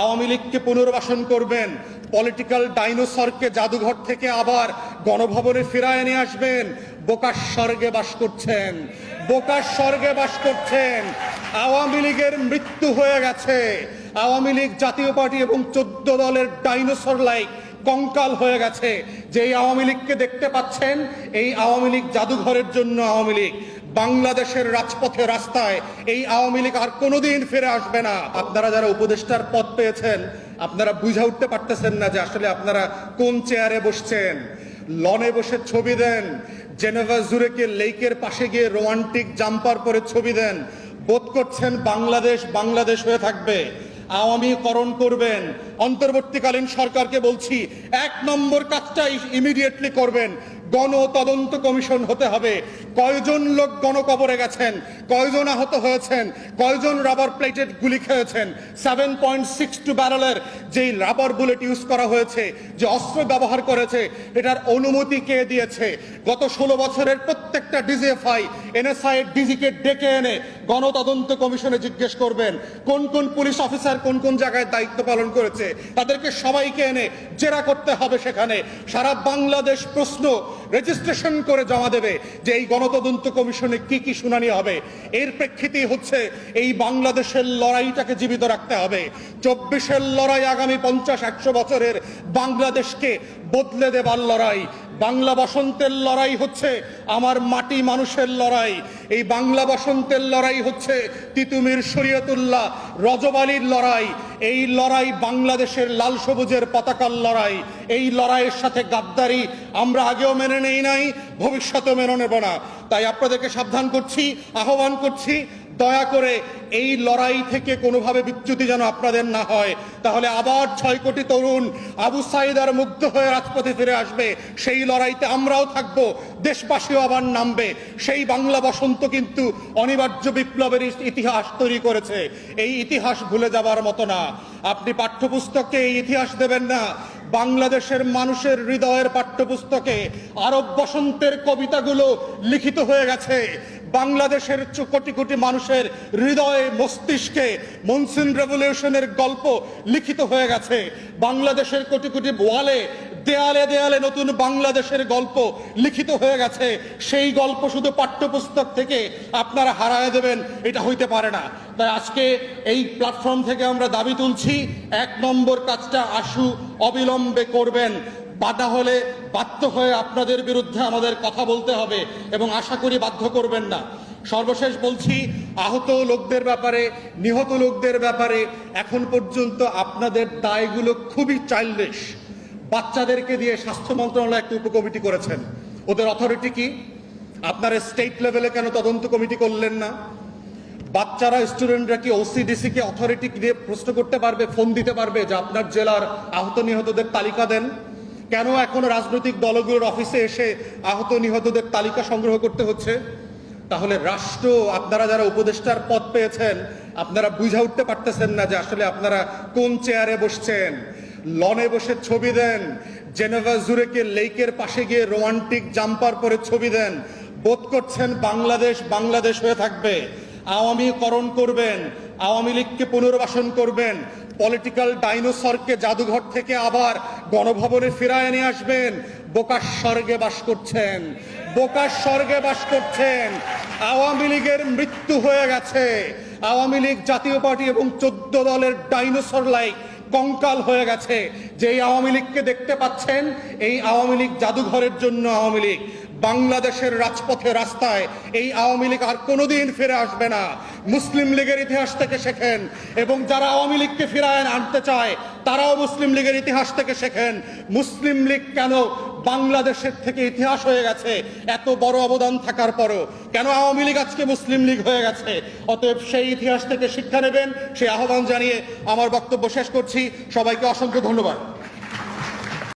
আওয়ামী লীগকে পুনর্বাসন করবেন, পলিটিক্যাল ডাইনোসরকে জাদুঘর থেকে আবার গণভবনে ফিরায় নিয়ে আসবেন। বোকার স্বর্গে বাস করছেন, বোকার স্বর্গে বাস করছেন। আওয়ামী লীগের মৃত্যু হয়ে গেছে। আওয়ামী লীগ জাতীয় পার্টি এবং 14 দলের ডাইনোসর লাইক কঙ্কাল হয়ে গেছে। যেই আওয়ামী লীগকে দেখতে পাচ্ছেন, এই আওয়ামী লীগ জাদুঘরের জন্য আওয়ামী লীগ। বাংলাদেশের রাজপথে রাস্তায় এই আওয়ামী লীগ আর কোনোদিন ফিরে আসবে না। আপনারা যারা উপদেষ্টার পদ পেয়েছেন, আপনারা বুঝে উঠতে পারতেছেন না যে আসলে আপনারা কোন চেয়ারে বসছেন। লনে বসে ছবি দেন, জেনেভা জুরিকে লেকের পাশে গিয়ে রোমান্টিক জাম্পার পরে ছবি দেন। বোধ করছেন বাংলাদেশ বাংলাদেশ হয়ে থাকবে। আওয়ামীকরণ করবেন। অন্তর্বর্তীকালীন সরকারকে বলছি, 1 নম্বর কাজটা ইমিডিয়েটলি করবেন। গণ তদন্ত কমিশন হতে হবে। কয়জন লোক গণকবরে গেছেন, কয়জন আহত হয়েছেন, কয়জন রাবার প্লেটেড গুলি খেয়েছেন, 7.62 ব্যারেলের যেই রাবার বুলেট ইউজ করা হয়েছে, যে অস্ত্র ব্যবহার করেছে, এটার অনুমতি কে দিয়েছে? গত 16 বছরের প্রত্যেকটা ডিজিএফআই এনএসআই ডিজিকে ডেকে এনে গণতদন্ত কমিশনে জিজ্ঞেস করবেন কোন কোন পুলিশ অফিসার কোন কোন জায়গায় দায়িত্ব পালন করেছে। তাদেরকে সবাইকে এনে জেরা করতে হবে। সেখানে সারা বাংলাদেশ প্রশ্ন রেজিস্ট্রেশন করে জমা দেবে যে এই গণতদন্ত কমিশনে কি কি শুনানি হবে। এর প্রেক্ষিতেই হচ্ছে এই বাংলাদেশের লড়াইটাকে জীবিত রাখতে হবে। 24-এর লড়াই আগামী 50-100 বছরের বাংলাদেশকে বদলে দেবার লড়াই। বাংলা বসন্তের লড়াই হচ্ছে আমার মাটি মানুষের লড়াই। এই বাংলা বসন্তের লড়াই হচ্ছে তিতুমির শরীয়তুল্লাহ রজব আলীর লড়াই। এই লড়াই বাংলাদেশের লাল সবুজের পতাকার লড়াই। এই লড়াইয়ের সাথে গাদ্দারি আমরা আগেও মেনে নেই নাই, ভবিষ্যতেও মেনে নেব না। তাই আপনাদেরকে সাবধান করছি, আহ্বান করছি, দয়া করে এই লড়াই থেকে কোনোভাবে বিচ্যুতি যেন আপনাদের না হয়। তাহলে আবার 6 কোটি তরুণ আবু সাইদার মুগ্ধ হয়ে রাজপথে ফিরে আসবে। সেই লড়াইতে আমরাও থাকব, দেশবাসীও আবার নামবে। সেই বাংলা বসন্ত কিন্তু অনিবার্য বিপ্লবের ইতিহাস তৈরি করেছে। এই ইতিহাস ভুলে যাবার মতো না। আপনি পাঠ্যপুস্তকে এই ইতিহাস দেবেন না। বাংলাদেশের মানুষের হৃদয়ের পাঠ্যপুস্তকে আরব বসন্তের কবিতাগুলো লিখিত হয়ে গেছে। বাংলাদেশের কোটি কোটি মানুষের হৃদয়ে মস্তিষ্কে মনসুন রেভলিউশনের গল্প লিখিত হয়ে গেছে। বাংলাদেশের কোটি কোটি ওয়ালে দেয়ালে দেয়ালে নতুন বাংলাদেশের গল্প লিখিত হয়ে গেছে। সেই গল্প শুধু পাঠ্যপুস্তক থেকে আপনারা হারায় দেবেন, এটা হইতে পারে না। তাই আজকে এই প্ল্যাটফর্ম থেকে আমরা দাবি তুলছি, 1 নম্বর কাজটা আশু অবিলম্বে করবেন। বাধা হলে বাধ্য হয়ে আপনাদের বিরুদ্ধে আমাদের কথা বলতে হবে এবং আশা করি বাধ্য করবেন না। সর্বশেষ বলছি, আহত লোকদের ব্যাপারে, নিহত লোকদের ব্যাপারে এখন পর্যন্ত আপনাদের দায়গুলো খুবই চাইল্ডিশ। বাচ্চাদেরকে দিয়ে স্বাস্থ্য মন্ত্রণালয় একটা উপকমিটি করেছেন। ওদের অথরিটি কি? আপনারা স্টেট লেভেলে কেন তদন্ত কমিটি করলেন না? বাচ্চারা, স্টুডেন্টরা কি ওসিডিসি কে অথরিটি দিয়ে প্রশ্ন করতে পারবে, ফোন দিতে পারবে যে আপনার জেলার আহত নিহতদের তালিকা দেন? কেন এখনো রাজনৈতিক দলগুলোর অফিসে এসে আহত নিহতদের তালিকা সংগ্রহ করতে হচ্ছে? তাহলে রাষ্ট্র, আপনারা যারা উপদেষ্টার পদ পেয়েছেন, আপনারা বুঝে উঠতে পারতেছেন না যে আসলে আপনারা কোন চেয়ারে বসছেন। লনে বসে ছবি দেন, জেনেভা জুরিকে লেকের পাশে গিয়ে রোমান্টিক জাম্পার পরে ছবি দেন। বোধ করছেন বাংলাদেশ বাংলাদেশ হয়ে থাকবে। আওয়ামীকরণ করবেন, আওয়ামী লীগকে পুনর্বাসন করবেন, পলিটিক্যাল ডাইনোসরকে জাদুঘর থেকে আবার গণভবনে ফিরায় নিয়ে আসবেন। বোকার স্বর্গে বাস করছেন, বোকার স্বর্গে বাস করছেন। আওয়ামী লীগের মৃত্যু হয়ে গেছে। আওয়ামী লীগ জাতীয় পার্টি এবং 14 দলের ডাইনোসর লাইক কঙ্কাল হয়ে গেছে। যেই আওয়ামী লীগকে দেখতে পাচ্ছেন, এই আওয়ামী লীগ জাদুঘরের জন্য আওয়ামী লীগ। বাংলাদেশের রাজপথে রাস্তায় এই আওয়ামী লীগ আর কোনোদিন ফিরে আসবে না। মুসলিম লীগের ইতিহাস থেকে শেখেন এবং যারা আওয়ামী লীগকে ফিরায় আনতে চায় তারাও মুসলিম লীগের ইতিহাস থেকে শেখেন। মুসলিম লীগ কেন বাংলাদেশের থেকে ইতিহাস হয়ে গেছে এত বড় অবদান থাকার পরও? কেন আওয়ামী লীগ আজকে মুসলিম লীগ হয়ে গেছে? অতএব সেই ইতিহাস থেকে শিক্ষা নেবেন, সেই আহ্বান জানিয়ে আমার বক্তব্য শেষ করছি। সবাইকে অসংখ্য ধন্যবাদ।